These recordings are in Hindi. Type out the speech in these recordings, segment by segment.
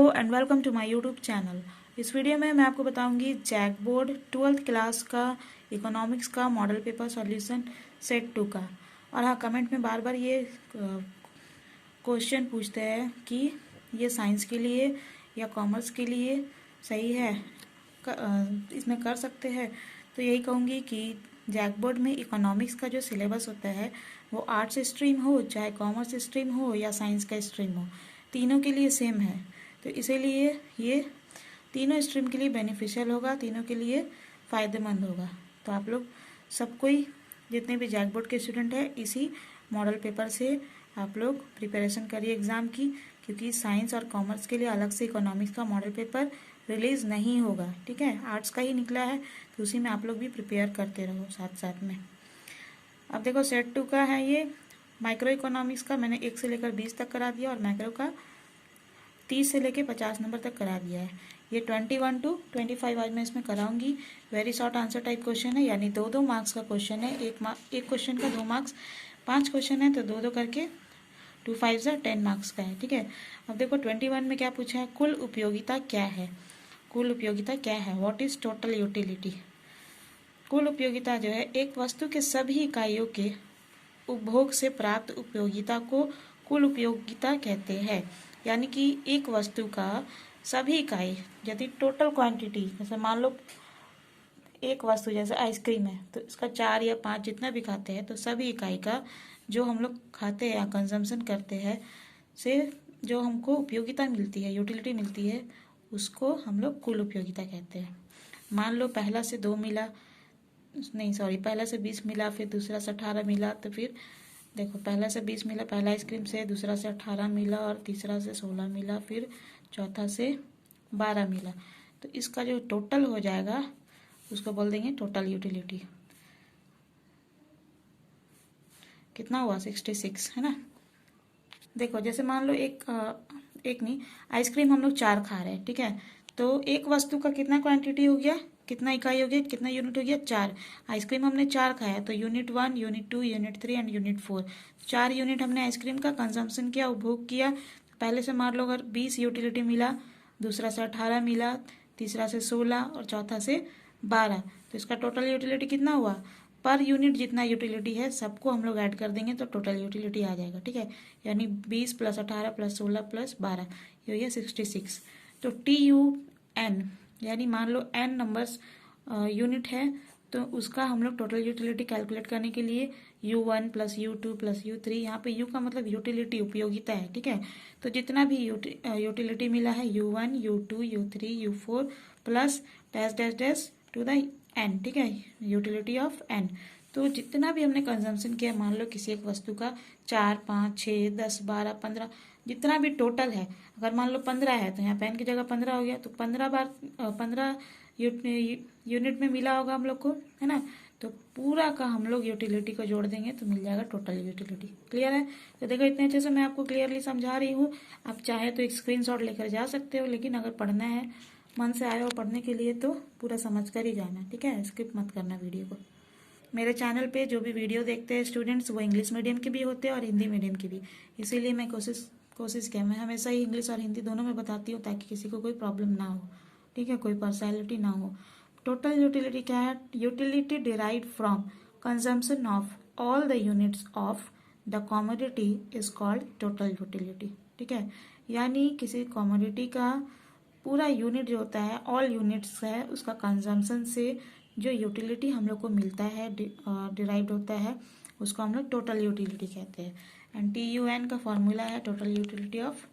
Hello and welcome to my YouTube channel. इस वीडियो में मैं आपको बताऊंगी जैक बोर्ड 12th क्लास का इकोनॉमिक्स का मॉडल पेपर सॉल्यूशन सेट 2 का। और हाँ, कमेंट में बार बार ये क्वेश्चन पूछते हैं कि ये साइंस के लिए या कॉमर्स के लिए सही है, इसमें कर सकते हैं। तो यही कहूँगी कि जैक बोर्ड में इकोनॉमिक्स का जो सिलेबस होता है वो आर्ट्स स्ट्रीम हो, चाहे कॉमर्स स्ट्रीम हो या साइंस का स्ट्रीम हो, तीनों के लिए सेम है। तो इसीलिए ये तीनों स्ट्रीम के लिए बेनिफिशियल होगा, तीनों के लिए फ़ायदेमंद होगा। तो आप लोग सब कोई जितने भी जैक बोर्ड के स्टूडेंट हैं, इसी मॉडल पेपर से आप लोग प्रिपरेशन करिए एग्ज़ाम की, क्योंकि साइंस और कॉमर्स के लिए अलग से इकोनॉमिक्स का मॉडल पेपर रिलीज़ नहीं होगा। ठीक है, आर्ट्स का ही निकला है, तो उसी में आप लोग भी प्रिपेयर करते रहो साथ साथ में। अब देखो सेट 2 का है ये माइक्रो इकोनॉमिक्स का, मैंने 1 से लेकर 20 तक करा दिया और मैक्रो का 30 से लेकर 50 नंबर तक करा दिया है। ये 21 to 25 आज मैं इसमें कराऊंगी। Very short answer type question है, यानी 2-2 मार्क्स का क्वेश्चन है। एक क्वेश्चन का 2 मार्क्स, 5 क्वेश्चन है तो 2-2 करके 2 5 10 मार्क्स का है। ठीक है, अब देखो 21 में क्या पूछा है, कुल उपयोगिता क्या है। कुल उपयोगिता क्या है, व्हाट इज टोटल यूटिलिटी। कुल उपयोगिता जो है एक वस्तु के सभी इकाइयों के उपभोग से प्राप्त उपयोगिता को कुल उपयोगिता कहते हैं। यानी कि एक वस्तु का सभी इकाई, यदि टोटल क्वांटिटी, जैसे मान लो एक वस्तु जैसे आइसक्रीम है तो इसका 4 या 5 जितना भी खाते हैं, तो सभी इकाई का जो हम लोग खाते हैं या कंजम्पशन करते हैं से जो हमको उपयोगिता मिलती है, यूटिलिटी मिलती है, उसको हम लोग कुल उपयोगिता कहते हैं। मान लो पहला से 2 मिला, नहीं सॉरी, पहला से 20 मिला, फिर दूसरा से 18 मिला, तो फिर देखो पहला से 20 मिला पहला आइसक्रीम से, दूसरा से 18 मिला और तीसरा से 16 मिला, फिर चौथा से 12 मिला, तो इसका जो टोटल हो जाएगा उसको बोल देंगे टोटल यूटिलिटी। कितना हुआ, 66, है ना। देखो जैसे मान लो एक नहीं, आइसक्रीम हम लोग 4 खा रहे हैं, ठीक है, तो एक वस्तु का कितना क्वांटिटी हो गया, कितना इकाई हो गया, कितना यूनिट हो गया, 4। आइसक्रीम हमने 4 खाया तो unit 1, unit 2, unit 3 and unit 4, 4 unit हमने आइसक्रीम का कंजम्पशन किया, उपभोग किया। पहले से मान लो अगर 20 यूटिलिटी मिला, दूसरा से 18 मिला, तीसरा से 16 और चौथा से 12, तो इसका टोटल यूटिलिटी कितना हुआ। पर यूनिट जितना यूटिलिटी है सबको हम लोग ऐड कर देंगे तो टोटल यूटिलिटी आ जाएगा। ठीक है, यानी 20 + 18 + 16 + 12, ये हो गया 66। तो TUN यानी मान लो n नंबर्स यूनिट है, तो उसका हम लोग टोटल यूटिलिटी कैलकुलेट करने के लिए U1 + U2 + U3, यहाँ पे U का मतलब यूटिलिटी, उपयोगिता है। ठीक है, तो जितना भी यूटिलिटी मिला है U1, U2, U3, U4 plus dash dash dash to the n, ठीक है, यूटिलिटी ऑफ n। तो जितना भी हमने कंजम्पशन किया, मान लो किसी एक वस्तु का 4, 5, 6, 10, 12, 15, जितना भी टोटल है, अगर मान लो 15 है तो यहाँ पेन की जगह 15 हो गया, तो 15 यूनिट में मिला होगा हम लोग को, है ना। तो पूरा का हम लोग यूटिलिटी को जोड़ देंगे तो मिल जाएगा टोटल यूटिलिटी। क्लियर है। तो देखो इतने अच्छे से मैं आपको क्लियरली समझा रही हूँ, आप चाहे तो एक स्क्रीनशॉट लेकर जा सकते हो, लेकिन अगर पढ़ना है, मन से आए हो पढ़ने के लिए, तो पूरा समझ कर ही जाना। ठीक है, स्किप मत करना वीडियो को। मेरे चैनल पे जो भी वीडियो देखते हैं स्टूडेंट्स, वो इंग्लिश मीडियम के भी होते हैं और हिंदी मीडियम के भी, इसीलिए मैं कोशिश किया, मैं हमेशा ही इंग्लिश और हिंदी दोनों में बताती हूँ, ताकि किसी को कोई प्रॉब्लम ना हो। ठीक है, कोई पर्सनैलिटी ना हो। टोटल यूटिलिटी क्या है, utility derived from consumption of all the units of the commodity is called total utility. ठीक है, यानी किसी कमोडिटी का पूरा यूनिट जो होता है, ऑल यूनिट्स है, उसका कंजम्पशन से जो यूटिलिटी हम लोग को मिलता है, डिराइव्ड होता है, उसको हम लोग टोटल यूटिलिटी कहते हैं। एंड TUN का फॉर्मूला है total utility of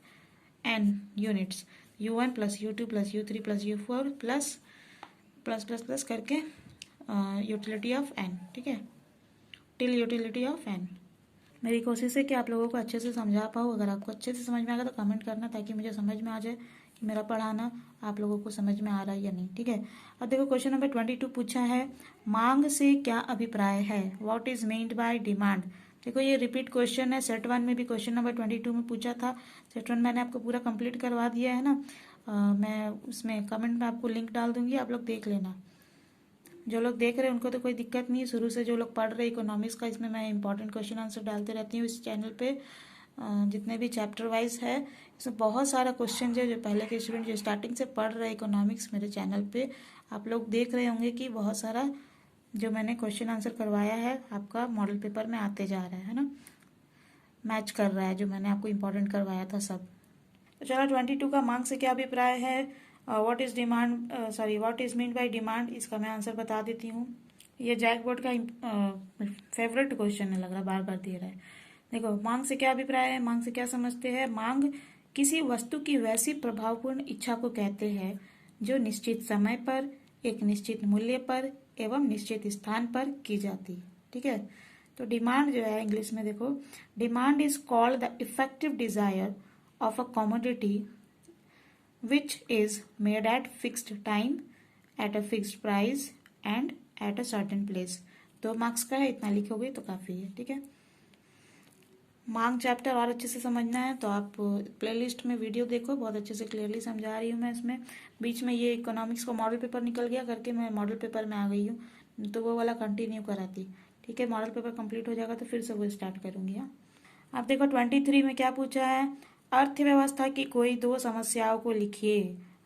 n units, U1 + U2 + U3 + U4 plus plus plus plus करके यूटिलिटी ऑफ n। ठीक है, टिल यूटिलिटी ऑफ n। मेरी कोशिश है कि आप लोगों को अच्छे से समझा पाऊँ। अगर आपको अच्छे से समझ में आएगा तो कमेंट करना, ताकि मुझे समझ में आ जाए कि मेरा पढ़ाना आप लोगों को समझ में आ रहा है या नहीं। ठीक है, अब देखो क्वेश्चन नंबर 22 पूछा है, मांग से क्या अभिप्राय है, what is meant by demand. देखो ये रिपीट क्वेश्चन है, सेट 1 में भी क्वेश्चन नंबर 22 में पूछा था। सेट 1 मैंने आपको पूरा कंप्लीट करवा दिया है ना। मैं उसमें कमेंट में आपको लिंक डाल दूंगी, आप लोग देख लेना। जो लोग देख रहे हैं उनको तो कोई दिक्कत नहीं है, शुरू से जो लोग पढ़ रहे हैं इकोनॉमिक्स का, इसमें मैं इंपॉर्टेंट क्वेश्चन आंसर डालते रहती हूँ इस चैनल पे। जितने भी चैप्टर वाइज है इसमें बहुत सारा क्वेश्चन है जो पहले के स्टूडेंट जो स्टार्टिंग से पढ़ रहे हैं इकोनॉमिक्स मेरे चैनल पे आप लोग देख रहे होंगे कि बहुत सारा जो मैंने क्वेश्चन आंसर करवाया है आपका मॉडल पेपर में आते जा रहा है ना, मैच कर रहा है जो मैंने आपको इम्पोर्टेंट करवाया था सब। तो चलो 22 का मार्क्स से क्या अभिप्राय है, what is demand, what is mean by demand, इसका मैं आंसर बता देती हूँ। ये जैक बोर्ड का फेवरेट क्वेश्चन है, लग रहा बार बार दे रहा है। देखो मांग से क्या अभिप्राय है, मांग से क्या समझते हैं, मांग किसी वस्तु की वैसी प्रभावपूर्ण इच्छा को कहते हैं जो निश्चित समय पर एक निश्चित मूल्य पर एवं निश्चित स्थान पर की जाती है। ठीक है, तो डिमांड जो है इंग्लिश में देखो, demand is called the effective desire of a commodity which is made at fixed time at a fixed price and at a certain place। 2 marks का है, इतना लिखोगे तो काफी है। ठीक है, मांग चैप्टर और अच्छे से समझना है तो आप प्लेलिस्ट में वीडियो देखो, बहुत अच्छे से क्लियरली समझा रही हूँ मैं इसमें। बीच में ये इकोनॉमिक्स का मॉडल पेपर निकल गया करके मैं मॉडल पेपर में आ गई हूँ, तो वो वाला कंटिन्यू कराती। ठीक है, मॉडल पेपर कंप्लीट हो जाएगा तो फिर से वो स्टार्ट करूंगी। हाँ, आप देखो 23 में क्या पूछा है, अर्थव्यवस्था की कोई 2 समस्याओं को लिखिए,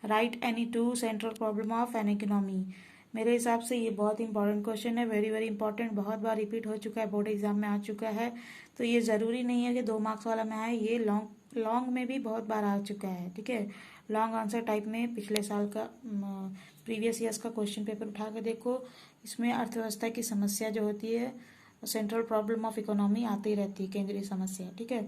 right any 2 central problem of an economy. मेरे हिसाब से ये बहुत इंपॉर्टेंट क्वेश्चन है, वेरी वेरी इंपॉर्टेंट, बहुत बार रिपीट हो चुका है, बोर्ड एग्जाम में आ चुका है, तो ये जरूरी नहीं है कि 2 मार्क्स वाला में आए, ये लॉन्ग में भी बहुत बार आ चुका है। ठीक है, लॉन्ग आंसर टाइप में पिछले साल का प्रीवियस ईयर्स का क्वेश्चन पेपर उठा के देखो, इसमें अर्थव्यवस्था की समस्या जो होती है सेंट्रल प्रॉब्लम ऑफ इकोनॉमी आती रहती है, केंद्रीय समस्या। ठीक है,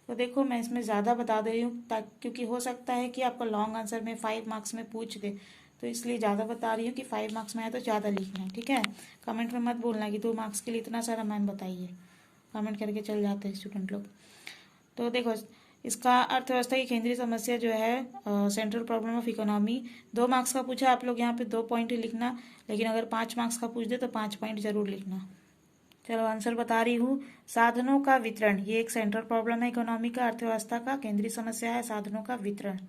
तो देखो मैं इसमें ज़्यादा बता दे रही हूँ क्योंकि हो सकता है कि आपको लॉन्ग आंसर में 5 मार्क्स में पूछ दे, तो इसलिए ज़्यादा बता रही हूँ कि 5 मार्क्स में आए तो ज़्यादा लिखना है। ठीक है, कमेंट में मत बोलना कि 2 मार्क्स के लिए इतना सारा मैम बताइए, कमेंट करके चल जाते हैं स्टूडेंट लोग। तो देखो इसका अर्थव्यवस्था की केंद्रीय समस्या जो है central problem of economy, 2 marks का पूछा, आप लोग यहाँ पे 2 पॉइंट ही लिखना, लेकिन अगर 5 मार्क्स का पूछ दे तो 5 पॉइंट जरूर लिखना। चलो आंसर बता रही हूँ, साधनों का वितरण, ये एक सेंट्रल प्रॉब्लम है इकोनॉमी का, अर्थव्यवस्था का केंद्रीय समस्या है साधनों का वितरण।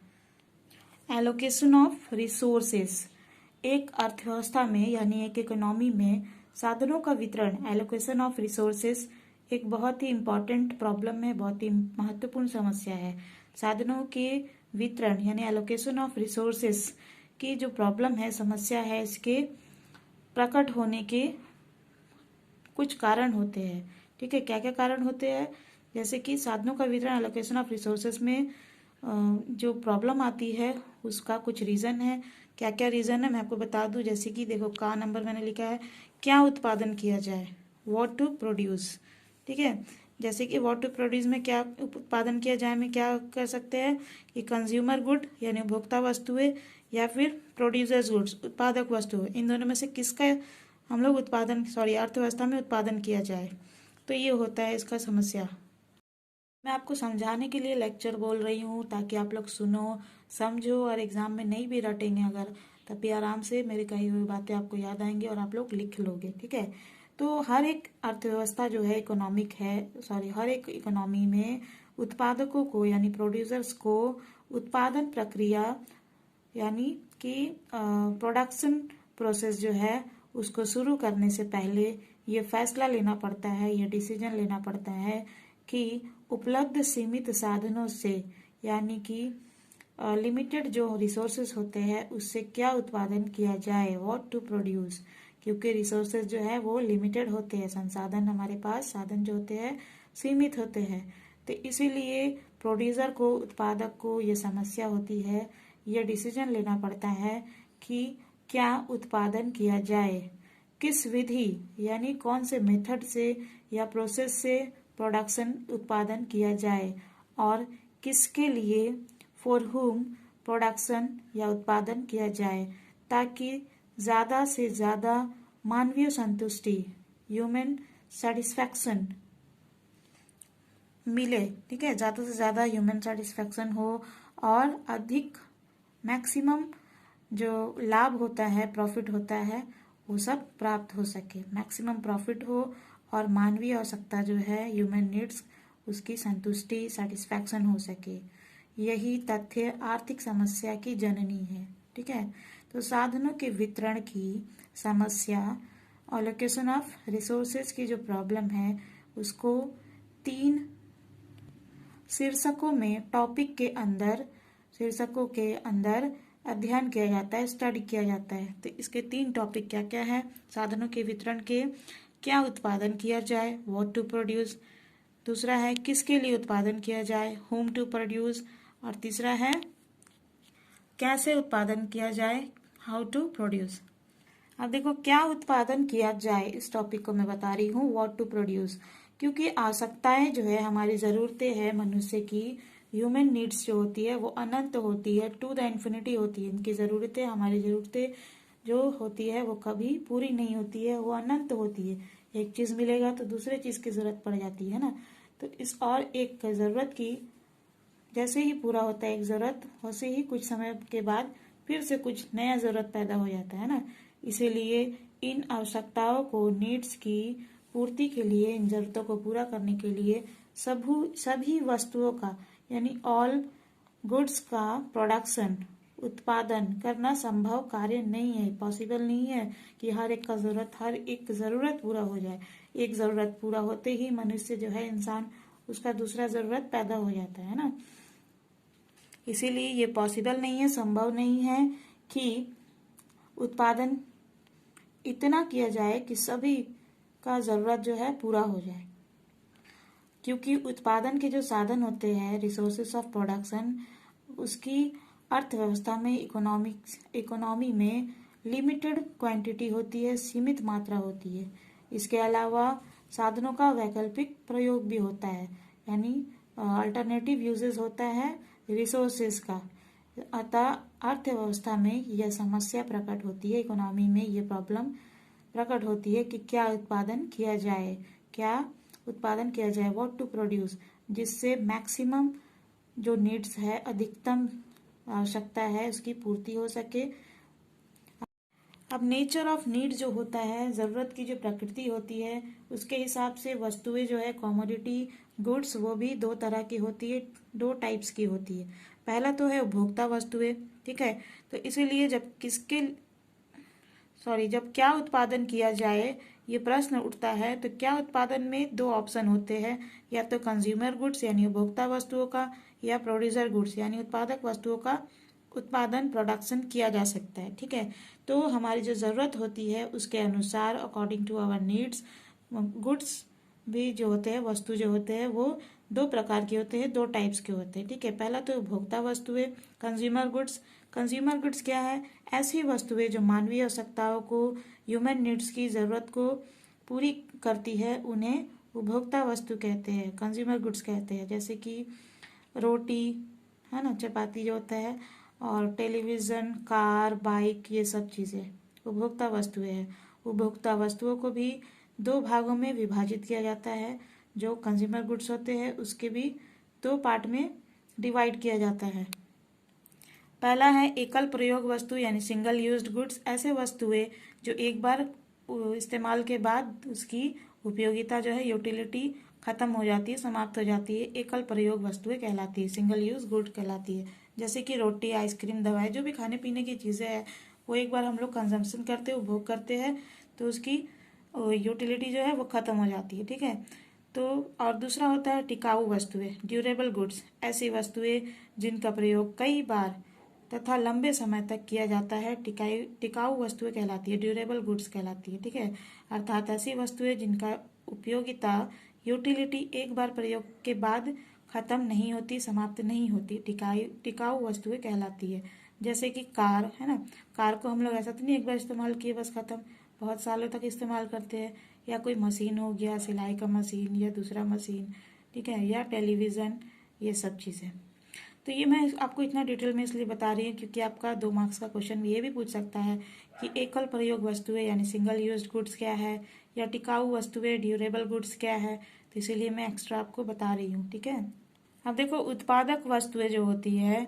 एलोकेशन ऑफ रिसोर्सेस, एक अर्थव्यवस्था में यानी एक इकोनॉमी में साधनों का वितरण, एलोकेशन ऑफ रिसोर्सेस एक बहुत ही इंपॉर्टेंट प्रॉब्लम है, बहुत ही महत्वपूर्ण समस्या है। साधनों के वितरण यानी एलोकेशन ऑफ रिसोर्सेस की जो प्रॉब्लम है, समस्या है, इसके प्रकट होने के कुछ कारण होते हैं। ठीक है, क्या क्या कारण होते हैं, जैसे कि साधनों का वितरण एलोकेशन ऑफ रिसोर्सेस में जो प्रॉब्लम आती है उसका कुछ रीजन है। क्या क्या रीजन है मैं आपको बता दूं, जैसे कि देखो का नंबर मैंने लिखा है, क्या उत्पादन किया जाए, व्हाट टू प्रोड्यूस। ठीक है, जैसे कि व्हाट टू प्रोड्यूस में क्या उत्पादन किया जाए में क्या कर सकते हैं कि कंज्यूमर गुड यानी उपभोक्ता वस्तुएं या फिर प्रोड्यूसर्स गुड्स उत्पादक वस्तु, इन दोनों में से किसका हम लोग अर्थव्यवस्था में उत्पादन किया जाए, तो ये होता है इसका समस्या। मैं आपको समझाने के लिए लेक्चर बोल रही हूँ ताकि आप लोग सुनो समझो और एग्जाम में नहीं भी रटेंगे अगर, तब भी आराम से मेरी कही हुई बातें आपको याद आएंगी और आप लोग लिख लोगे। ठीक है, तो हर एक अर्थव्यवस्था जो है हर एक इकोनॉमी में उत्पादकों को यानी प्रोड्यूसर्स को उत्पादन प्रक्रिया यानी कि प्रोडक्शन प्रोसेस जो है उसको शुरू करने से पहले ये फैसला लेना पड़ता है, ये डिसीजन लेना पड़ता है कि उपलब्ध सीमित साधनों से यानी कि लिमिटेड जो रिसोर्सेज होते हैं उससे क्या उत्पादन किया जाए, व्हाट टू प्रोड्यूस, क्योंकि रिसोर्सेज जो है वो लिमिटेड होते हैं, संसाधन हमारे पास साधन जो होते हैं सीमित होते हैं, तो इसीलिए प्रोड्यूसर को उत्पादक को ये समस्या होती है, ये डिसीजन लेना पड़ता है कि क्या उत्पादन किया जाए, किस विधि यानी कौन से मेथड से या प्रोसेस से प्रोडक्शन उत्पादन किया जाए और किसके लिए, फॉर हुम प्रोडक्शन या उत्पादन किया जाए, ताकि ज़्यादा से ज़्यादा मानवीय संतुष्टि ह्यूमन सेटिस्फैक्शन मिले। ठीक है, ज़्यादा से ज़्यादा ह्यूमन सेटिस्फैक्शन हो और अधिक मैक्सिमम जो लाभ होता है, प्रॉफिट होता है, वो सब प्राप्त हो सके, मैक्सिमम प्रॉफिट हो और मानवीय आवश्यकता जो है ह्यूमन नीड्स उसकी संतुष्टि सेटिस्फैक्शन हो सके। यही तथ्य आर्थिक समस्या की जननी है। ठीक है, तो साधनों के वितरण की समस्या, एलोकेशन ऑफ रिसोर्सेज की जो प्रॉब्लम है उसको 3 शीर्षकों में शीर्षकों के अंदर अध्ययन किया जाता है, स्टडी किया जाता है। तो इसके 3 टॉपिक क्या क्या है? साधनों के वितरण के, क्या उत्पादन किया जाए, व्हाट टू प्रोड्यूस। दूसरा है किसके लिए उत्पादन किया जाए, होम टू प्रोड्यूस। और तीसरा है कैसे उत्पादन किया जाए, हाउ टू प्रोड्यूस। अब देखो क्या उत्पादन किया जाए, इस टॉपिक को मैं बता रही हूँ व्हाट टू प्रोड्यूस, क्योंकि आवश्यकताएं जो है, हमारी जरूरतें हैं मनुष्य की, ह्यूमन नीड्स जो होती है वो अनंत होती है, टू द इन्फिनिटी होती है। इनकी जरूरतें, हमारी जरूरतें जो होती है वो कभी पूरी नहीं होती है, वो अनंत होती है। एक चीज मिलेगा तो दूसरे चीज की जरूरत पड़ जाती है ना। तो इस और एक जरूरत की जैसे ही पूरा होता है एक जरूरत, वैसे ही कुछ समय के बाद फिर से कुछ नया जरूरत पैदा हो जाता है ना। इसीलिए इन आवश्यकताओं को, नीड्स की पूर्ति के लिए, इन जरूरतों को पूरा करने के लिए सभी वस्तुओं का यानी ऑल गुड्स का प्रोडक्शन, उत्पादन करना संभव कार्य नहीं है, पॉसिबल नहीं है कि हर एक जरूरत पूरा हो जाए। एक जरूरत पूरा होते ही मनुष्य जो है, इंसान, उसका दूसरा जरूरत पैदा हो जाता है ना। इसीलिए ये पॉसिबल नहीं है, संभव नहीं है कि उत्पादन इतना किया जाए कि सभी का जरूरत जो है पूरा हो जाए, क्योंकि उत्पादन के जो साधन होते हैं, रिसोर्सेस ऑफ प्रोडक्शन, उसकी अर्थव्यवस्था में, इकोनॉमी में लिमिटेड क्वांटिटी होती है, सीमित मात्रा होती है। इसके अलावा साधनों का वैकल्पिक प्रयोग भी होता है, यानी अल्टरनेटिव यूजेस होता है रिसोर्सेस का। अतः अर्थव्यवस्था में यह समस्या प्रकट होती है, इकोनॉमी में यह प्रॉब्लम प्रकट होती है कि क्या उत्पादन किया जाए, व्हाट टू प्रोड्यूस, जिससे मैक्सिमम जो नीड्स है, अधिकतम आवश्यकता है, उसकी पूर्ति हो सके। अब नेचर ऑफ नीड जो होता है, जरूरत की जो प्रकृति होती है, उसके हिसाब से वस्तुएं जो है, कमोडिटी गुड्स, वो भी 2 तरह की होती है, 2 टाइप्स की होती है। पहला तो है उपभोक्ता वस्तुएं, ठीक है। तो इसीलिए जब क्या उत्पादन किया जाए, ये प्रश्न उठता है, तो क्या उत्पादन में 2 ऑप्शन होते हैं, या तो कंज्यूमर गुड्स यानी उपभोक्ता वस्तुओं का, या प्रोड्यूसर गुड्स यानी उत्पादक वस्तुओं का उत्पादन, प्रोडक्शन किया जा सकता है, ठीक है। तो हमारी जो जरूरत होती है उसके अनुसार, according to our needs, goods भी जो होते हैं, वस्तु जो होते हैं, वो 2 प्रकार के होते हैं, 2 टाइप्स के होते हैं, ठीक है। पहला तो उपभोक्ता वस्तुएं, कंज्यूमर गुड्स। कंज्यूमर गुड्स क्या है? ऐसी वस्तुएं जो मानवीय आवश्यकताओं को, ह्यूमन नीड्स की जरूरत को पूरी करती है, उन्हें उपभोक्ता वस्तु कहते हैं, कंज्यूमर गुड्स कहते हैं। जैसे कि रोटी है ना, चपाती जो होता है, और टेलीविजन, कार, बाइक, ये सब चीजें उपभोक्ता वस्तुएं हैं। उपभोक्ता वस्तुओं को भी 2 भागों में विभाजित किया जाता है। जो कंज्यूमर गुड्स होते हैं उसके भी 2 पार्ट में डिवाइड किया जाता है। पहला है एकल प्रयोग वस्तु यानी सिंगल यूज्ड गुड्स। ऐसे वस्तुएं जो एक बार इस्तेमाल के बाद उसकी उपयोगिता जो है, यूटिलिटी खत्म हो जाती है, समाप्त हो जाती है, एकल प्रयोग वस्तुएं कहलाती है, सिंगल यूज गुड कहलाती है। जैसे कि रोटी, आइसक्रीम, दवाएं, जो भी खाने पीने की चीजें हैं, वो एक बार हम लोग कंजम्पशन करते हैं, उपभोग करते हैं, तो उसकी यूटिलिटी जो है वो खत्म हो जाती है, ठीक है। तो और दूसरा होता है टिकाऊ वस्तुएं, ड्यूरेबल गुड्स। ऐसी वस्तुएं जिनका प्रयोग कई बार तथा लंबे समय तक किया जाता है, टिकाऊ वस्तुएं कहलाती है, ड्यूरेबल गुड्स कहलाती है, ठीक है। अर्थात ऐसी वस्तुएं जिनका उपयोगिता, यूटिलिटी एक बार प्रयोग के बाद खत्म नहीं होती, समाप्त नहीं होती, टिकाऊ वस्तुएं कहलाती है। जैसे कि कार है ना, कार को हम लोग ऐसा तो नहीं एक बार इस्तेमाल किए बस खत्म, बहुत सालों तक इस्तेमाल करते हैं। या कोई मशीन हो गया, सिलाई का मशीन या दूसरा मशीन, ठीक है, या टेलीविजन, ये सब चीजें। तो ये मैं आपको इतना डिटेल में इसलिए बता रही हूँ क्योंकि आपका 2 मार्क्स का क्वेश्चन ये भी पूछ सकता है कि एकल प्रयोग वस्तुएं यानी सिंगल यूज्ड गुड्स क्या है, या टिकाऊ वस्तुएं, ड्यूरेबल गुड्स क्या है। तो इसीलिए मैं एक्स्ट्रा आपको बता रही हूँ, ठीक है। अब देखो उत्पादक वस्तुएं जो होती है,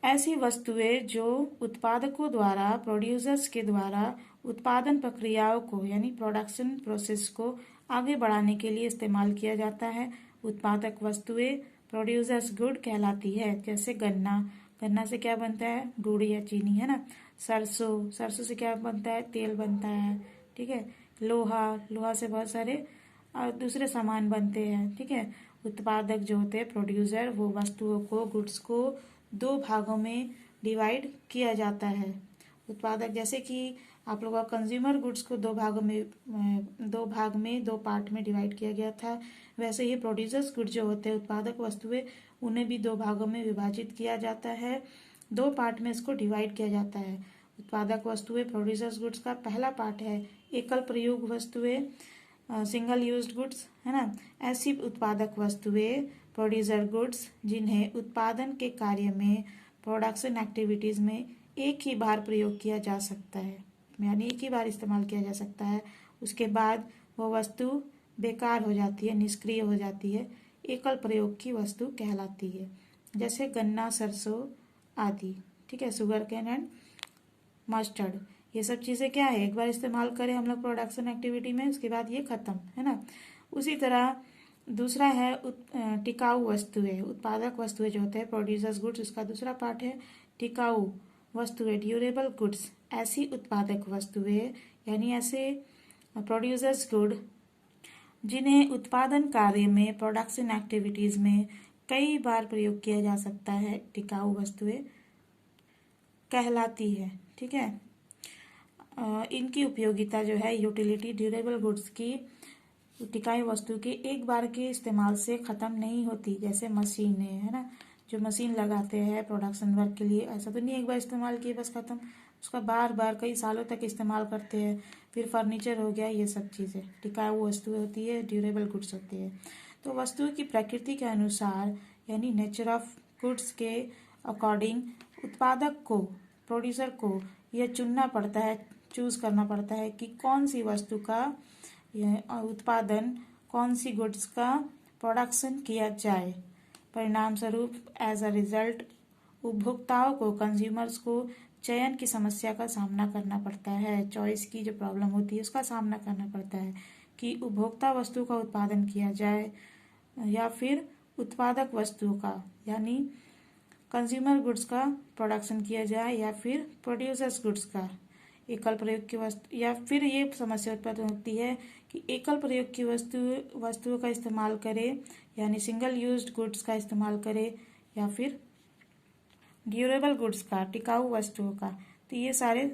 ऐसी वस्तुएं जो उत्पादकों द्वारा, प्रोड्यूसर्स के द्वारा उत्पादन प्रक्रियाओं को यानी प्रोडक्शन प्रोसेस को आगे बढ़ाने के लिए इस्तेमाल किया जाता है। उत्पादक वस्तुएं प्रोड्यूसर्स गुड कहलाती है। जैसे गन्ना से क्या बनता है, गुड़ या चीनी, है ना। सरसों से क्या बनता है, तेल बनता है, ठीक है। लोहा से बहुत सारे दूसरे सामान बनते हैं, ठीक है। उत्पादक जो होते हैं प्रोड्यूसर, वो वस्तुओं को, गुड्स को दो भागों में डिवाइड किया जाता है। उत्पादक, जैसे कि आप लोगों का कंज्यूमर गुड्स को दो भाग में दो पार्ट में डिवाइड किया गया था, वैसे ही प्रोड्यूसर्स गुड्स जो होते हैं उत्पादक वस्तुएं, उन्हें भी दो भागों में विभाजित किया जाता है, दो पार्ट में इसको डिवाइड किया जाता है। उत्पादक वस्तुएं प्रोड्यूसर्स गुड्स का पहला पार्ट है एकल प्रयोग वस्तुएं, सिंगल यूज्ड गुड्स, है ना। ऐसी उत्पादक वस्तुएं प्रोड्यूसर गुड्स जिन्हें उत्पादन के कार्य में, प्रोडक्शन एक्टिविटीज में एक ही बार प्रयोग किया जा सकता है, यानी एक ही बार इस्तेमाल किया जा सकता है, उसके बाद वो वस्तु बेकार हो जाती है, निष्क्रिय हो जाती है, एकल प्रयोग की वस्तु कहलाती है। जैसे गन्ना, सरसों आदि, ठीक है, शुगर केन एंड मस्टर्ड, ये सब चीज़ें क्या है, एक बार इस्तेमाल करें हम लोग प्रोडक्शन एक्टिविटी में, उसके बाद ये खत्म, है ना। उसी तरह दूसरा है टिकाऊ वस्तुएं, उत्पादक वस्तुएं जो होते हैं प्रोड्यूसर्स गुड्स, उसका दूसरा पार्ट है टिकाऊ वस्तुएं, ड्यूरेबल गुड्स। ऐसी उत्पादक वस्तुएं यानी ऐसे प्रोड्यूसर्स गुड जिन्हें उत्पादन कार्य में, प्रोडक्शन एक्टिविटीज में कई बार प्रयोग किया जा सकता है, टिकाऊ वस्तुएं कहलाती है, ठीक है। इनकी उपयोगिता जो है, यूटिलिटी ड्यूरेबल गुड्स की, टिकाऊ वस्तु के एक बार के इस्तेमाल से ख़त्म नहीं होती। जैसे मशीन है ना, जो मशीन लगाते हैं प्रोडक्शन वर्क के लिए, ऐसा तो नहीं एक बार इस्तेमाल किए बस ख़त्म, उसका बार बार कई सालों तक इस्तेमाल करते हैं। फिर फर्नीचर हो गया, ये सब चीज़ें टिकाऊ वस्तु होती है, ड्यूरेबल गुड्स होती है। तो वस्तु की प्रकृति के अनुसार यानी नेचर ऑफ गुड्स के अकॉर्डिंग उत्पादक को, प्रोड्यूसर को यह चुनना पड़ता है, चूज करना पड़ता है कि कौन सी वस्तु का उत्पादन, कौन सी गुड्स का प्रोडक्शन किया जाए। परिणाम स्वरूप एज अ रिजल्ट उपभोक्ताओं को, कंज्यूमर्स को चयन की समस्या का सामना करना पड़ता है, चॉइस की जो प्रॉब्लम होती है उसका सामना करना पड़ता है कि उपभोक्ता वस्तु का उत्पादन किया जाए या फिर उत्पादक वस्तुओं का यानी कंज्यूमर गुड्स का प्रोडक्शन किया जाए या फिर प्रोड्यूसर्स गुड्स का एकल प्रयोग की वस्तु, या फिर ये समस्या उत्पन्न होती है कि एकल प्रयोग की वस्तुओं का इस्तेमाल करें यानी सिंगल यूज्ड गुड्स का इस्तेमाल करें या फिर ड्यूरेबल गुड्स का, टिकाऊ वस्तुओं का। तो ये सारे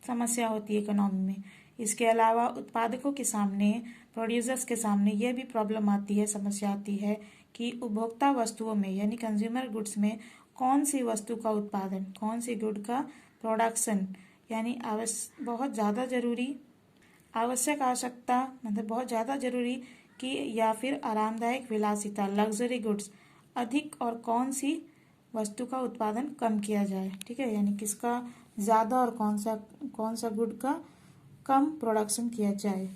समस्या होती है इकोनॉमी में। इसके अलावा उत्पादकों के सामने, प्रोड्यूसर्स के सामने यह भी प्रॉब्लम आती है, समस्या आती है कि उपभोक्ता वस्तुओं में यानी कंज्यूमर गुड्स में कौन सी वस्तु का उत्पादन, कौन सी गुड का प्रोडक्शन यानी बहुत ज़्यादा जरूरी, आवश्यक आवश्यकता मतलब बहुत ज़्यादा जरूरी कि या फिर आरामदायक विलासिता, लग्जरी गुड्स अधिक, और कौन सी वस्तु का उत्पादन कम किया जाए, ठीक है, यानी किसका ज़्यादा और कौन सा गुड का कम प्रोडक्शन किया जाए।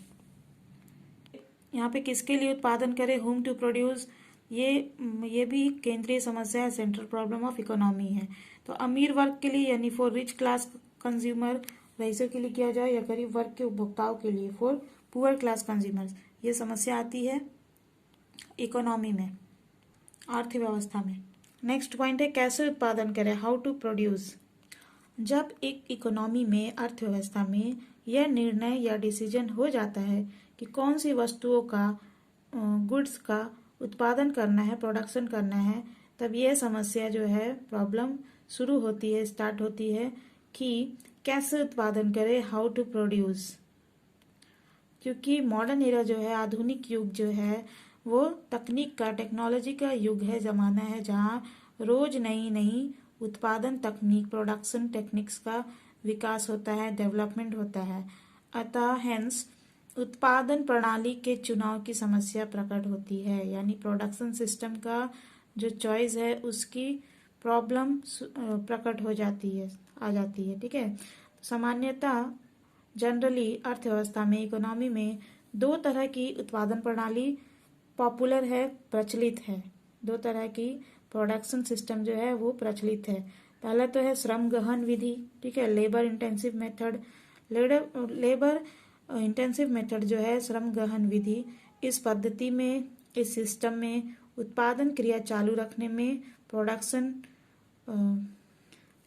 यहाँ पे किसके लिए उत्पादन करें, होम टू प्रोड्यूस, ये भी केंद्रीय समस्या है, सेंट्रल प्रॉब्लम ऑफ इकोनॉमी है। तो अमीर वर्ग के लिए यानी फॉर रिच क्लास कंज्यूमर, रईसों के लिए किया जाए, या गरीब वर्ग के उपभोक्ताओं के लिए फॉर पुअर क्लास कंज्यूमर्स, ये समस्या आती है इकोनॉमी में, अर्थव्यवस्था में। नेक्स्ट पॉइंट है कैसे उत्पादन करें, हाउ टू प्रोड्यूस। जब एक इकोनॉमी में, अर्थव्यवस्था में यह निर्णय या डिसीजन हो जाता है कि कौन सी वस्तुओं का, गुड्स का उत्पादन करना है, प्रोडक्शन करना है, तब यह समस्या जो है, प्रॉब्लम शुरू होती है, स्टार्ट होती है कि कैसे उत्पादन करें, हाउ टू प्रोड्यूस। क्योंकि मॉडर्न एरा जो है, आधुनिक युग जो है, वो तकनीक का, टेक्नोलॉजी का युग है, ज़माना है, जहाँ रोज नई नई उत्पादन तकनीक, प्रोडक्शन टेक्निक्स का विकास होता है, डेवलपमेंट होता है। अतः हेंस उत्पादन प्रणाली के चुनाव की समस्या प्रकट होती है, यानी प्रोडक्शन सिस्टम का जो चॉइस है उसकी प्रॉब्लम प्रकट हो जाती है, आ जाती है, ठीक है। सामान्यतः जनरली अर्थव्यवस्था में, इकोनॉमी में दो तरह की उत्पादन प्रणाली पॉपुलर है, प्रचलित है। दो तरह की प्रोडक्शन सिस्टम जो है वो प्रचलित है। पहला तो है श्रम गहन विधि, ठीक है, labour intensive method. Labour intensive method जो है, श्रम गहन विधि, इस पद्धति में, इस सिस्टम में उत्पादन क्रिया चालू रखने में, प्रोडक्शन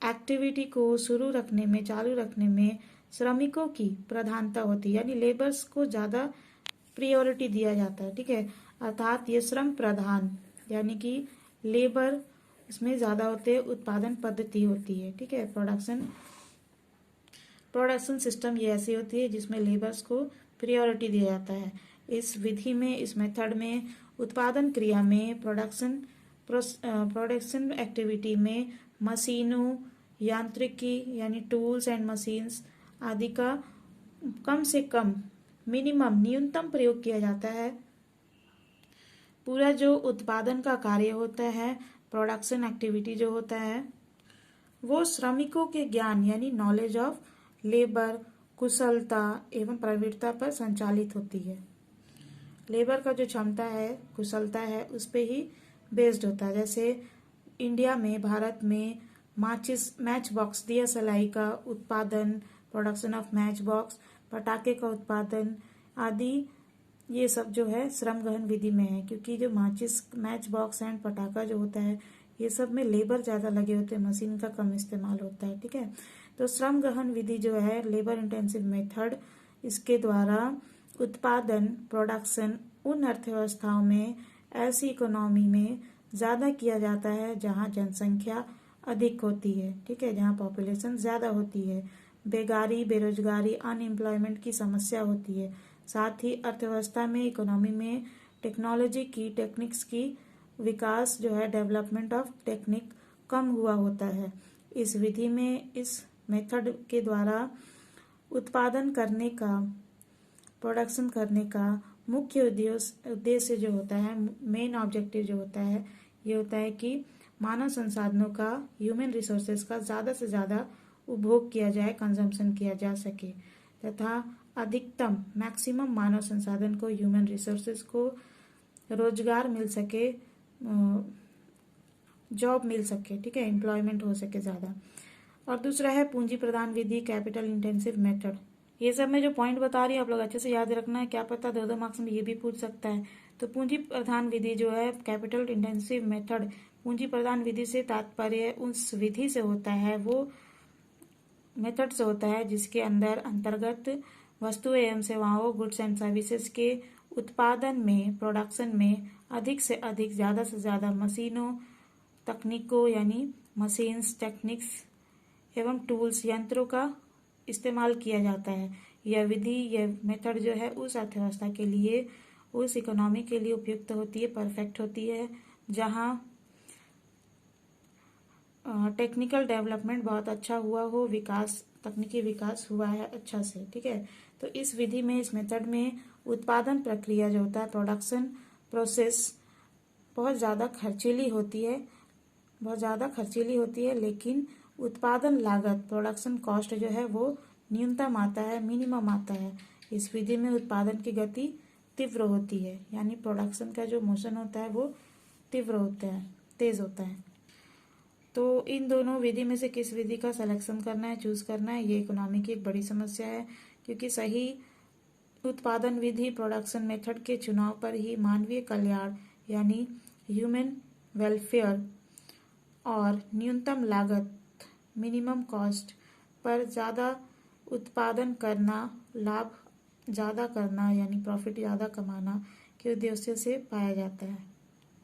एक्टिविटी को शुरू रखने में, चालू रखने में श्रमिकों की प्रधानता होती है, यानी लेबर्स को ज़्यादा प्रियोरिटी दिया जाता है, ठीक है। अर्थात ये श्रम प्रधान यानी कि लेबर इसमें ज़्यादा होते हैं, उत्पादन पद्धति होती है। ठीक है, प्रोडक्शन सिस्टम ये ऐसी होती है जिसमें लेबर्स को प्रायोरिटी दिया जाता है। इस विधि में, इस मेथड में उत्पादन क्रिया में, प्रोडक्शन एक्टिविटी में मशीनों, यांत्रिकी यानी टूल्स एंड मशीन्स आदि का कम से कम मिनिमम न्यूनतम प्रयोग किया जाता है। पूरा जो उत्पादन का कार्य होता है, प्रोडक्शन एक्टिविटी जो होता है, वो श्रमिकों के ज्ञान यानी नॉलेज ऑफ लेबर, कुशलता एवं प्रवृत्ता पर संचालित होती है। लेबर का जो क्षमता है, कुशलता है, उस पे ही बेस्ड होता है। जैसे इंडिया में, भारत में मैच बॉक्स, दिया सलाई का उत्पादन, प्रोडक्शन ऑफ मैच बॉक्स, पटाखे का उत्पादन आदि, ये सब जो है श्रम गहन विधि में है, क्योंकि जो मैच बॉक्स एंड पटाखा जो होता है ये सब में लेबर ज़्यादा लगे होते हैं, मशीन का कम इस्तेमाल होता है। ठीक है, तो श्रम गहन विधि जो है, लेबर इंटेंसिव मेथड, इसके द्वारा उत्पादन, प्रोडक्शन उन अर्थव्यवस्थाओं में, ऐसी इकोनॉमी में ज़्यादा किया जाता है जहाँ जनसंख्या अधिक होती है। ठीक है, जहाँ पॉपुलेशन ज़्यादा होती है, बेरोजगारी, अनएम्प्लॉयमेंट की समस्या होती है। साथ ही अर्थव्यवस्था में, इकोनॉमी में टेक्नोलॉजी की, टेक्निक्स की विकास जो है, डेवलपमेंट ऑफ टेक्निक कम हुआ होता है। इस विधि में, इस मेथड के द्वारा उत्पादन करने का, प्रोडक्शन करने का मुख्य उद्देश्य जो होता है, मेन ऑब्जेक्टिव जो होता है, ये होता है कि मानव संसाधनों का, ह्यूमन रिसोर्सेज का ज़्यादा से ज़्यादा उपभोग किया जाए, कंजम्पशन किया जा सके, तथा अधिकतम मैक्सिमम मानव संसाधन को, ह्यूमन रिसोर्सेज को रोजगार मिल सके, जॉब मिल सके। ठीक है, एम्प्लॉयमेंट हो सके ज़्यादा। और दूसरा है पूंजी प्रधान विधि, कैपिटल इंटेंसिव मेथड। ये सब मैं जो पॉइंट बता रही हूँ आप लोग अच्छे से याद रखना है, क्या पता 2 मार्क्स में ये भी पूछ सकता है। तो पूंजी प्रधान विधि जो है, कैपिटल इंटेंसिव मेथड, पूंजी प्रधान विधि से तात्पर्य उस विधि से होता है, वो मेथड से होता है जिसके अंतर्गत वस्तुएं एवं सेवाओं, गुड्स एंड सर्विसेज के उत्पादन में, प्रोडक्शन में अधिक से अधिक, ज़्यादा से ज़्यादा मशीनों, तकनीकों यानी मशीन्स, टेक्निक्स एवं टूल्स, यंत्रों का इस्तेमाल किया जाता है। यह विधि, यह मेथड जो है उस अर्थव्यवस्था के लिए, उस इकोनॉमी के लिए उपयुक्त होती है, परफेक्ट होती है, जहाँ टेक्निकल डेवलपमेंट बहुत अच्छा हुआ हो, तकनीकी विकास हुआ है अच्छा से। ठीक है, तो इस विधि में, इस मेथड में उत्पादन प्रक्रिया जो होता है, प्रोडक्शन प्रोसेस बहुत ज़्यादा खर्चीली होती है, लेकिन उत्पादन लागत, प्रोडक्शन कॉस्ट जो है वो न्यूनतम आता है, मिनिमम आता है। इस विधि में उत्पादन की गति तीव्र होती है, यानी प्रोडक्शन का जो मोशन होता है वो तीव्र होता है, तेज होता है। तो इन दोनों विधि में से किस विधि का सिलेक्शन करना है, चूज करना है, ये इकोनॉमी की एक बड़ी समस्या है, क्योंकि सही उत्पादन विधि, प्रोडक्शन मेथड के चुनाव पर ही मानवीय कल्याण यानी ह्यूमन वेलफेयर और न्यूनतम लागत, मिनिमम कॉस्ट पर ज़्यादा उत्पादन करना, लाभ ज़्यादा करना यानी प्रॉफिट ज़्यादा कमाना के उद्देश्य से पाया जाता है।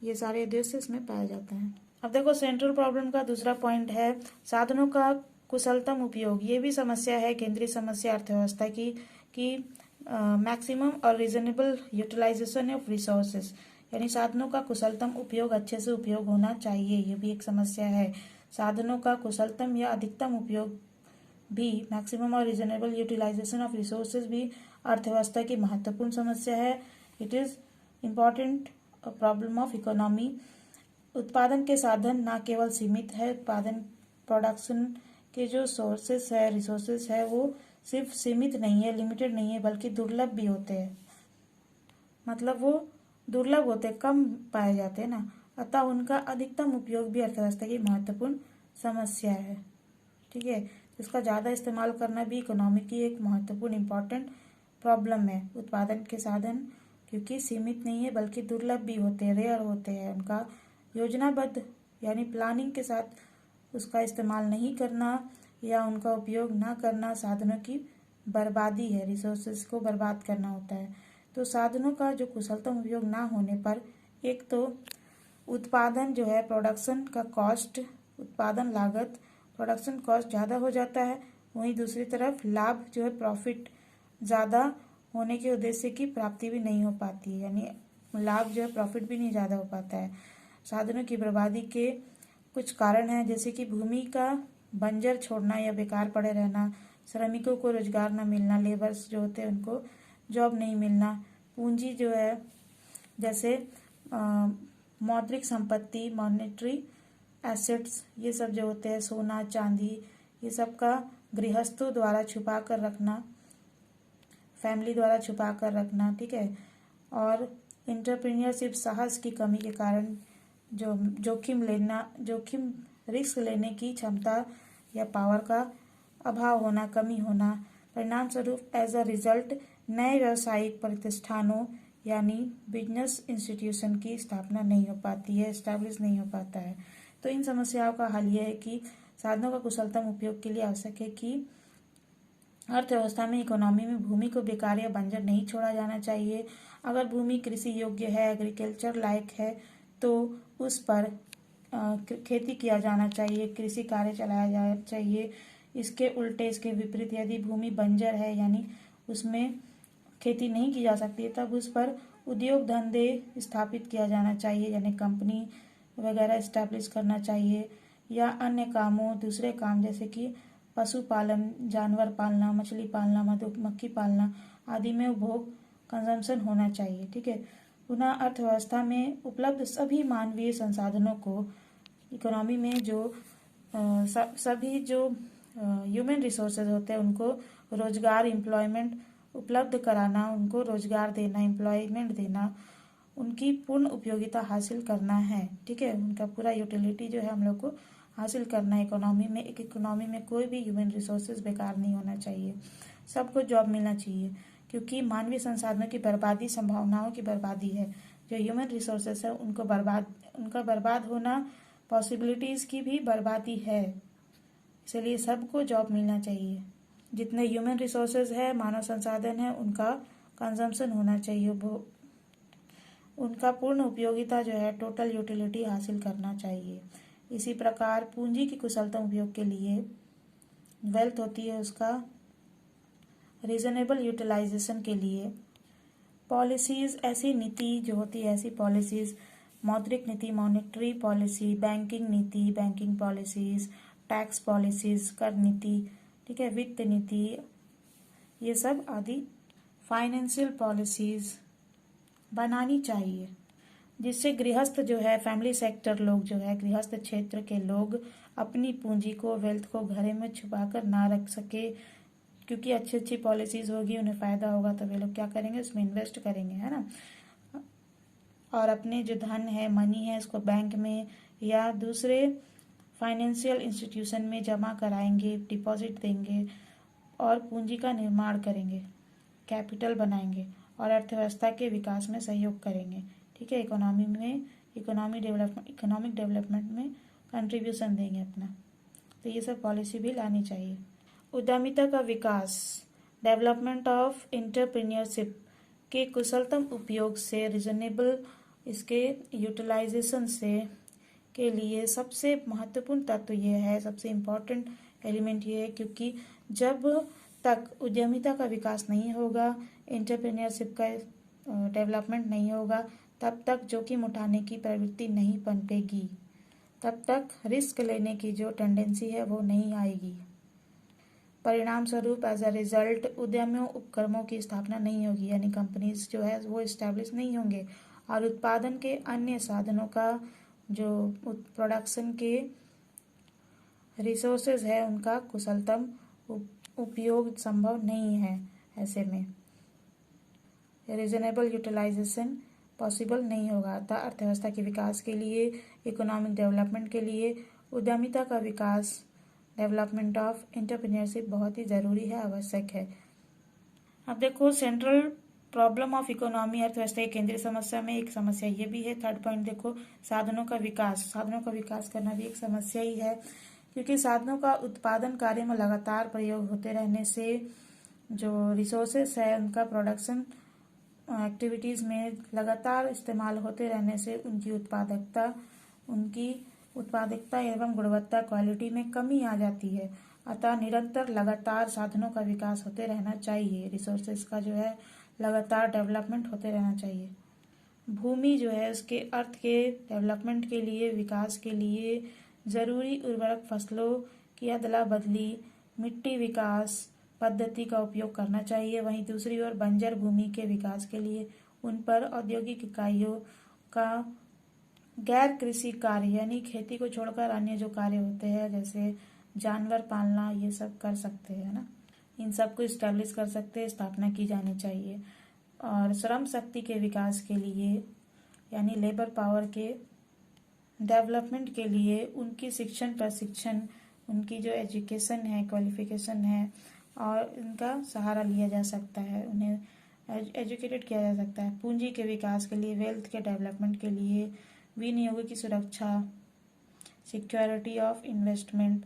ये सारे उद्देश्य इसमें पाया जाता है। अब देखो, सेंट्रल प्रॉब्लम का दूसरा पॉइंट है साधनों का कुशलतम उपयोग। ये भी समस्या है, केंद्रीय समस्या अर्थव्यवस्था की, कि मैक्सिमम और रीजनेबल यूटिलाइजेशन ऑफ रिसोर्सेज, यानी साधनों का कुशलतम उपयोग, अच्छे से उपयोग होना चाहिए। ये भी एक समस्या है। साधनों का कुशलतम या अधिकतम उपयोग भी, मैक्सिमम और रीजनेबल यूटिलाइजेशन ऑफ रिसोर्सेज भी अर्थव्यवस्था की महत्वपूर्ण समस्या है। It is important problem of economy. उत्पादन के साधन न केवल सीमित है, प्रोडक्शन के जो सोर्सेस है, रिसोर्सेस है, वो सिर्फ सीमित नहीं है, लिमिटेड नहीं है, बल्कि दुर्लभ भी होते हैं। मतलब वो दुर्लभ होते हैं, कम पाए जाते हैं ना, अतः उनका अधिकतम उपयोग भी अर्थव्यवस्था की महत्वपूर्ण समस्या है। ठीक है, इसका ज़्यादा इस्तेमाल करना भी इकोनॉमी की एक महत्वपूर्ण इम्पॉर्टेंट प्रॉब्लम है। उत्पादन के साधन क्योंकि सीमित नहीं है, बल्कि दुर्लभ भी होते हैं, रेयर होते हैं, उनका योजनाबद्ध यानी प्लानिंग के साथ उसका इस्तेमाल नहीं करना या उनका उपयोग ना करना साधनों की बर्बादी है, रिसोर्सेज को बर्बाद करना होता है। तो साधनों का जो कुशलतम उपयोग ना होने पर एक तो उत्पादन जो है प्रोडक्शन का कॉस्ट, उत्पादन लागत प्रोडक्शन कॉस्ट ज़्यादा हो जाता है। वहीं दूसरी तरफ लाभ जो है प्रॉफिट ज़्यादा होने के उद्देश्य की प्राप्ति भी नहीं हो पाती है, यानी लाभ जो है प्रॉफिट भी नहीं ज़्यादा हो पाता है। साधनों की बर्बादी के कुछ कारण हैं, जैसे कि भूमि का बंजर छोड़ना या बेकार पड़े रहना, श्रमिकों को रोजगार न मिलना, लेबर्स जो होते हैं उनको जॉब नहीं मिलना, पूंजी जो है जैसे मौद्रिक संपत्ति मॉनेटरी एसेट्स ये सब जो होते हैं सोना चांदी, ये सब का गृहस्थों द्वारा छुपा कर रखना, फैमिली द्वारा छुपा कर रखना, ठीक है। और एंटरप्रेन्योरशिप साहस की कमी के कारण जो जोखिम रिस्क लेने की क्षमता या पावर का अभाव होना, कमी होना, परिणाम स्वरूप एज अ रिजल्ट नए व्यावसायिक प्रतिष्ठानों यानी बिजनेस इंस्टीट्यूशन की स्थापना नहीं हो पाती है, एस्टैब्लिश नहीं हो पाता है। तो इन समस्याओं का हल यह है कि साधनों का कुशलतम उपयोग के लिए आवश्यक है कि अर्थव्यवस्था में इकोनॉमी में भूमि को बेकार या बंजर नहीं छोड़ा जाना चाहिए। अगर भूमि कृषि योग्य है, एग्रीकल्चर लायक है, तो उस पर खेती किया जाना चाहिए, कृषि कार्य चलाया जाना चाहिए। इसके उल्टे, इसके विपरीत यदि भूमि बंजर है यानी उसमें खेती नहीं की जा सकती, तब उस पर उद्योग धंधे स्थापित किया जाना चाहिए, यानी कंपनी वगैरह इस्टेब्लिश करना चाहिए, या अन्य कामों दूसरे काम जैसे कि पशुपालन, जानवर पालना, मछली पालना, मधुमक्खी पालना आदि में उपभोग कंजम्पशन होना चाहिए, ठीक है। पुनः अर्थव्यवस्था में उपलब्ध सभी मानवीय संसाधनों को इकोनॉमी में जो सभी जो ह्यूमन रिसोर्सेज होते हैं उनको रोजगार एम्प्लॉयमेंट उपलब्ध कराना, उनको रोजगार देना, एम्प्लॉयमेंट देना, उनकी पूर्ण उपयोगिता हासिल करना है, ठीक है। उनका पूरा यूटिलिटी जो है हम लोग को हासिल करना है इकोनॉमी में। एक इकोनॉमी में कोई भी ह्यूमन रिसोर्सेज बेकार नहीं होना चाहिए, सबको जॉब मिलना चाहिए, क्योंकि मानवीय संसाधनों की बर्बादी संभावनाओं की बर्बादी है। जो ह्यूमन रिसोर्सेज है उनका बर्बाद होना पॉसिबिलिटीज़ की भी बर्बादी है, इसलिए सबको जॉब मिलना चाहिए। जितने ह्यूमन रिसोर्सेज है, मानव संसाधन है, उनका कंजम्पशन होना चाहिए, वो उनका पूर्ण उपयोगिता जो है टोटल यूटिलिटी हासिल करना चाहिए। इसी प्रकार पूंजी की कुशलतम उपयोग के लिए वेल्थ होती है उसका रीजनेबल यूटिलाइजेशन के लिए पॉलिसीज, ऐसी नीति जो होती है, ऐसी पॉलिसीज मौद्रिक नीति मॉनेटरी पॉलिसी, बैंकिंग नीति बैंकिंग पॉलिसीज, टैक्स पॉलिसीज कर नीति, ठीक है, वित्त नीति, ये सब आदि फाइनेंशियल पॉलिसीज बनानी चाहिए, जिससे गृहस्थ जो है फैमिली सेक्टर लोग जो है गृहस्थ क्षेत्र के लोग अपनी पूंजी को वेल्थ को घरे में छुपा कर ना रख सके, क्योंकि अच्छी अच्छी पॉलिसीज होगी, उन्हें फायदा होगा तो वे लोग क्या करेंगे, उसमें इन्वेस्ट करेंगे, है ना। और अपने जो धन है, मनी है, इसको बैंक में या दूसरे फाइनेंशियल इंस्टीट्यूशन में जमा कराएंगे, डिपॉजिट देंगे और पूंजी का निर्माण करेंगे, कैपिटल बनाएंगे और अर्थव्यवस्था के विकास में सहयोग करेंगे, ठीक है। इकोनॉमिक डेवलपमेंट में कंट्रीब्यूशन देंगे अपना, तो ये सब पॉलिसी भी लानी चाहिए। उद्यमिता का विकास, डेवलपमेंट ऑफ एंटरप्रेन्योरशिप के कुशलतम उपयोग से, रीजनेबल इसके यूटिलाइजेशन से के लिए सबसे महत्वपूर्ण तत्व ये है, सबसे इम्पोर्टेंट एलिमेंट ये है, क्योंकि जब तक उद्यमिता का विकास नहीं होगा, एंटरप्रेन्योरशिप का डेवलपमेंट नहीं होगा, तब तक जोखिम उठाने की प्रवृत्ति नहीं पनपेगी, तब तक रिस्क लेने की जो टेंडेंसी है वो नहीं आएगी। परिणाम स्वरूप एज अ रिजल्ट उद्यमों उपक्रमों की स्थापना नहीं होगी, यानी कंपनीज जो है वो इस्टेब्लिश नहीं होंगे, और उत्पादन के अन्य साधनों का जो प्रोडक्शन के रिसोर्सेज है उनका कुशलतम उपयोग संभव नहीं है। ऐसे में रीजनेबल यूटिलाइजेशन पॉसिबल नहीं होगा। अतः अर्थव्यवस्था के विकास के लिए, इकोनॉमिक डेवलपमेंट के लिए उद्यमिता का विकास, डेवलपमेंट ऑफ एंटरप्रेन्योरशिप बहुत ही ज़रूरी है, आवश्यक है। अब देखो सेंट्रल प्रॉब्लम ऑफ इकोनॉमी, अर्थव्यवस्था की केंद्रीय समस्या में एक समस्या ये भी है। थर्ड पॉइंट देखो, साधनों का विकास करना भी एक समस्या ही है, क्योंकि साधनों का उत्पादन कार्य में लगातार प्रयोग होते रहने से जो रिसोर्सेस है उनका प्रोडक्शन एक्टिविटीज़ में लगातार इस्तेमाल होते रहने से उनकी उत्पादकता एवं गुणवत्ता क्वालिटी में कमी आ जाती है। अतः निरंतर लगातार साधनों का विकास होते रहना चाहिए, रिसोर्सेज का जो है लगातार डेवलपमेंट होते रहना चाहिए। भूमि जो है उसके अर्थ के डेवलपमेंट के लिए, विकास के लिए ज़रूरी उर्वरक फसलों की अदला बदली, मिट्टी विकास पद्धति का उपयोग करना चाहिए। वहीं दूसरी ओर बंजर भूमि के विकास के लिए उन पर औद्योगिक इकाइयों का गैर कृषि कार्य यानी खेती को छोड़कर अन्य जो कार्य होते हैं जैसे जानवर पालना, ये सब कर सकते हैं ना, इन सब को इस्टेब्लिश कर सकते हैं, स्थापना की जानी चाहिए। और श्रम शक्ति के विकास के लिए यानी लेबर पावर के डेवलपमेंट के लिए उनकी शिक्षण प्रशिक्षण, उनकी जो एजुकेशन है, क्वालिफिकेशन है, और इनका सहारा लिया जा सकता है, उन्हें एजुकेटेड किया जा सकता है। पूंजी के विकास के लिए, वेल्थ के डेवलपमेंट के लिए विनियोग की सुरक्षा, सिक्योरिटी ऑफ इन्वेस्टमेंट,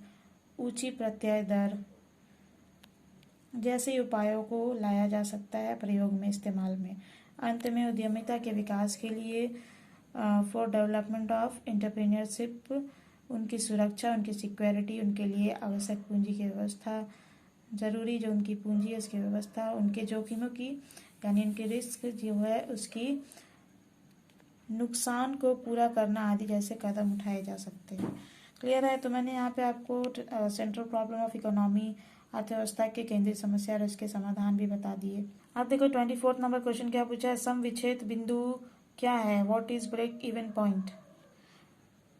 ऊंची प्रत्यय दर जैसे उपायों को लाया जा सकता है प्रयोग में, इस्तेमाल में। अंत में उद्यमिता के विकास के लिए फॉर डेवलपमेंट ऑफ एंटरप्रेन्योरशिप, उनकी सुरक्षा, उनकी सिक्योरिटी, उनके लिए आवश्यक पूंजी की व्यवस्था, ज़रूरी जो उनकी पूंजी है उसकी व्यवस्था, उनके जोखिमों की यानी उनके रिस्क जो है उसकी नुकसान को पूरा करना आदि जैसे कदम उठाए जा सकते हैं। क्लियर है? तो मैंने यहाँ पे आपको सेंट्रल प्रॉब्लम ऑफ इकोनॉमी, अर्थव्यवस्था के केंद्रीय समस्या और इसके समाधान भी बता दिए। अब देखो 24 नंबर क्वेश्चन क्या पूछा है, सम विच्छेद बिंदु क्या है, what is break even point.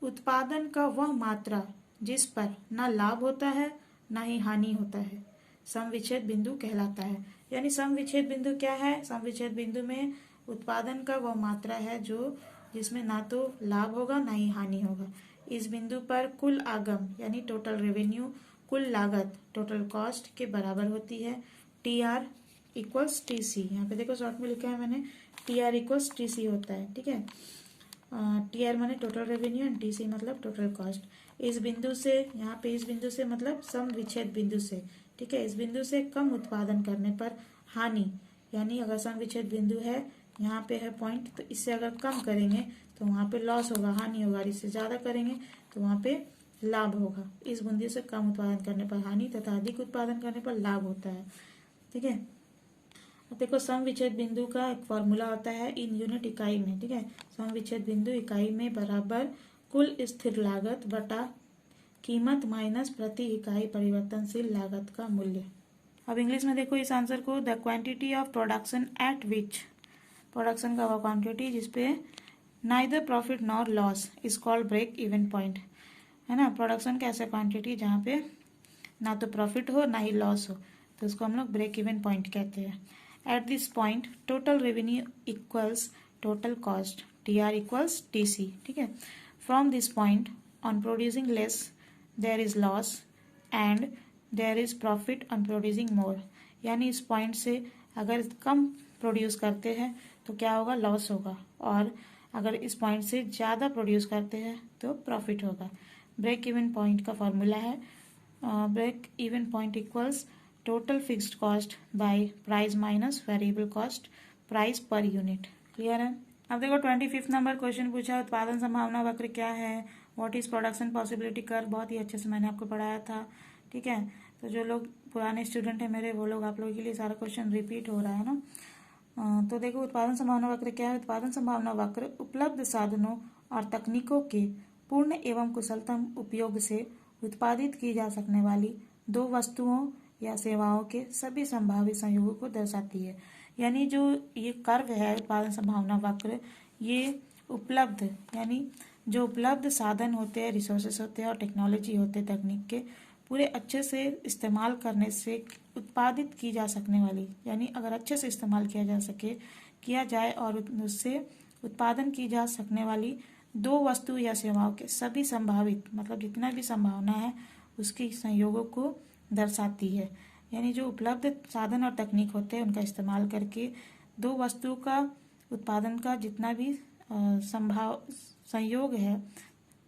उत्पादन का वह मात्रा जिस पर न लाभ होता है न ही हानि होता है सम विच्छेद बिंदु कहलाता है। यानी सम विच्छेद बिंदु क्या है, सम विच्छेद बिंदु में उत्पादन का वह मात्रा है जो जिसमें ना तो लाभ होगा ना ही हानि होगा। इस बिंदु पर कुल आगम यानी टोटल रेवेन्यू, कुल लागत टोटल कॉस्ट के बराबर होती है। T R equals T C, यहाँ पे देखो शॉर्ट में लिखा है मैंने, T R equals T C होता है, ठीक है। टी आर माने total revenue and T C मतलब टोटल कॉस्ट। इस बिंदु से, यहाँ पे इस बिंदु से मतलब सम विच्छेद बिंदु से, ठीक है, इस बिंदु से कम उत्पादन करने पर हानि, यानी अगर सम विच्छेद बिंदु है, यहाँ पे है पॉइंट, तो इससे अगर कम करेंगे तो वहाँ पे लॉस होगा, हानि होगा। इससे ज़्यादा करेंगे तो वहाँ पे लाभ होगा। इस बिंदु से कम उत्पादन करने पर हानि तथा अधिक उत्पादन करने पर लाभ होता है, ठीक है। देखो सम विच्छेद बिंदु का एक फॉर्मूला होता है इन यूनिट इकाई में, ठीक है। सम विच्छेद बिंदु इकाई में बराबर कुल स्थिर लागत बटा कीमत माइनस प्रति इकाई परिवर्तनशील लागत का मूल्य। अब इंग्लिश में देखो इस आंसर को, the quantity of production at which, production का वह क्वांटिटी जिसपे neither profit nor loss is called break even point, है ना। प्रोडक्शन का ऐसा क्वांटिटी जहाँ पे ना तो प्रॉफिट हो ना ही लॉस हो, तो उसको हम लोग ब्रेक इवन पॉइंट कहते हैं। At this point total revenue equals total cost, T R equals T C, ठीक है। From this point on producing less there is loss and there is profit on producing more, यानी इस पॉइंट से अगर कम प्रोड्यूस करते हैं तो क्या होगा, लॉस होगा, और अगर इस पॉइंट से ज़्यादा प्रोड्यूस करते हैं तो प्रॉफिट होगा। ब्रेक इवन पॉइंट का फॉर्मूला है break even point equals total fixed cost by price minus variable cost price per unit. Clear है? अब देखो 25 नंबर क्वेश्चन पूछा, उत्पादन संभावना वक्र क्या है, what is production possibility curve. बहुत ही अच्छे से मैंने आपको पढ़ाया था, ठीक है। तो जो लोग पुराने स्टूडेंट हैं मेरे, वो लोग, आप लोगों के लिए सारा क्वेश्चन रिपीट हो रहा है ना। तो देखो उत्पादन संभावना वक्र क्या है। उत्पादन संभावना वक्र उपलब्ध साधनों और तकनीकों के पूर्ण एवं कुशलतम उपयोग से उत्पादित की जा सकने वाली दो वस्तुओं या सेवाओं के सभी संभावित संयोगों को दर्शाती है। यानी जो ये कर्व है उत्पादन संभावना वक्र, ये उपलब्ध यानी जो उपलब्ध साधन होते हैं, रिसोर्सेस होते हैं और टेक्नोलॉजी होते हैं, तकनीक के पूरे अच्छे से इस्तेमाल करने से उत्पादित की जा सकने वाली, यानी अगर अच्छे से इस्तेमाल किया जाए और उससे उत्पादन की जा सकने वाली दो वस्तु या सेवाओं के सभी संभावित मतलब जितना भी संभावना है उसकी संयोगों को दर्शाती है। यानी जो उपलब्ध साधन और तकनीक होते हैं उनका इस्तेमाल करके दो वस्तु का उत्पादन का जितना भी संयोग है,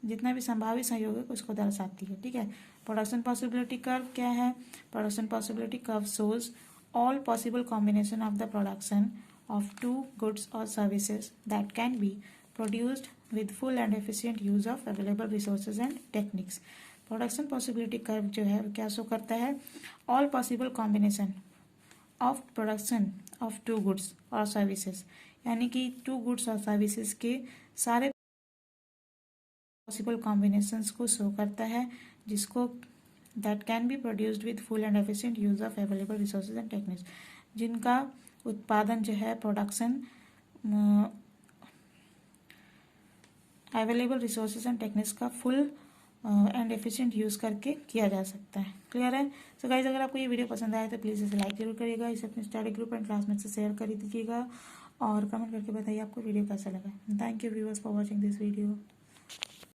जितना भी संभावित संयोग है उसको दर्शाती है, ठीक है। प्रोडक्शन पॉसिबिलिटी कर्व क्या है। Production possibility curve shows all possible combination of the production of two goods or services that can be produced with full and efficient use of available resources and techniques. Production possibility curve जो है वो क्या शो करता है? All possible combination of production of two goods और सर्विसेज, यानी कि टू गुड्स और सर्विसेज के सारे पॉसिबल कॉम्बिनेशंस को शो करता है, जिसको that can be produced with full and efficient use of available resources and techniques, जिनका उत्पादन जो है production available resources and techniques का फुल एंड एफिशिएंट यूज़ करके किया जा सकता है। क्लियर है? सो गाइज, अगर आपको ये वीडियो पसंद आए तो प्लीज़ इसे लाइक जरूर करिएगा, इसे अपने स्टडी ग्रुप एंड क्लासमेट से शेयर कर दीजिएगा और कमेंट करके बताइए आपको वीडियो कैसा लगा। Thank you viewers for watching this video.